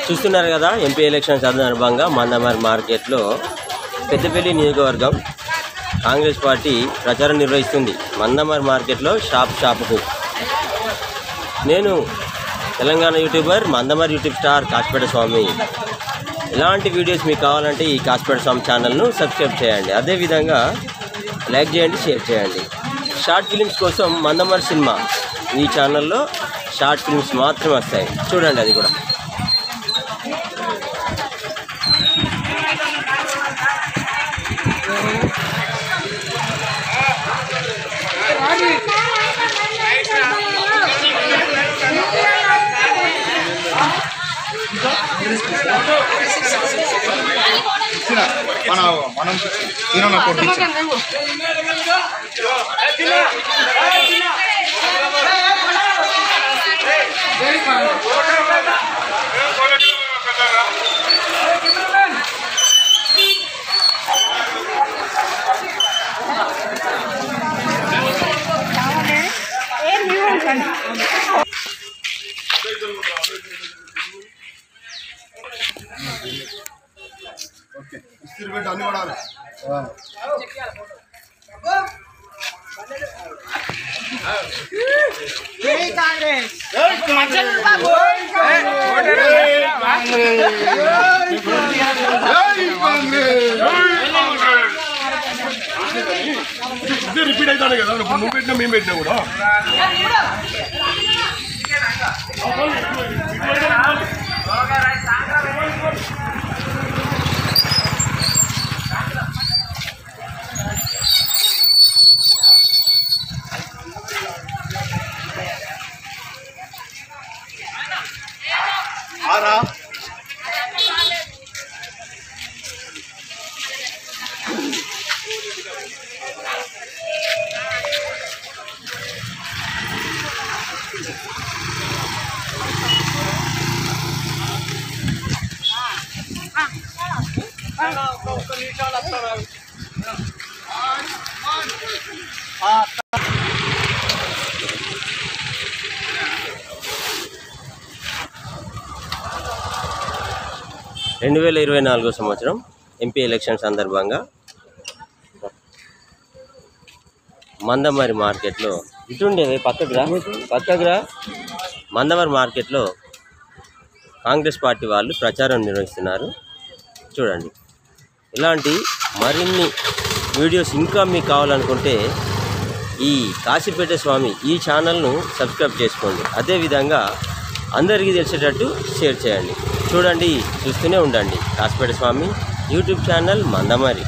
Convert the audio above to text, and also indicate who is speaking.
Speaker 1: చూస్తున్నారు కదా, MP election సందర్భంగా మందమరి మార్కెట్లో పెద్దపల్లి నియోజకవర్గం కాంగ్రెస్ పార్టీ ప్రచారం నిర్వహిస్తుంది. మందమరి మార్కెట్లో షాపుకు నేను Telangana YouTuber Mandamarri YouTube star Kasipet Swamy. ఇలాంటి వీడియోస్ మీకు కావాలంటే ఈ కాసిపేట స్వామి ఛానల్ను సబ్స్క్రైబ్ చేయండి. అదేవిధంగా లైక్ చేయండి, షేర్ చేయండి. షార్ట్ ఫిలిమ్స్ కోసం మందమరి సినిమా ఈ ఛానల్లో షార్ట్ ఫిలిమ్స్ మాత్రమే వస్తాయి, చూడండి. అది కూడా
Speaker 2: మనం తినను కొట్టించాం. ఓకే, ఇస్త్రీ పెట్టి అన్ని కూడా రిపీట్ అవుతాను కదా, నువ్వు పెట్టినా మేము పెట్టినా కూడా. ఆరా
Speaker 1: 2024 సంవత్సరం ఎంపీ ఎలక్షన్ సందర్భంగా మందమరి మార్కెట్లో ఇటుండేవి పక్కగ్రా మందమరి మార్కెట్లో కాంగ్రెస్ పార్టీ వాళ్ళు ప్రచారం నిర్వహిస్తున్నారు. చూడండి. ఇలాంటి మరిన్ని వీడియోస్ ఇంకా మీకు కావాలనుకుంటే ఈ కాసిపేట స్వామి ఈ ఛానల్ను సబ్స్క్రైబ్ చేసుకోండి. అదేవిధంగా అందరికీ తెలిసేటట్టు షేర్ చేయండి. చూడండి, చూస్తూనే ఉండండి. కాసిపేట స్వామి యూట్యూబ్ ఛానల్ మందమరి.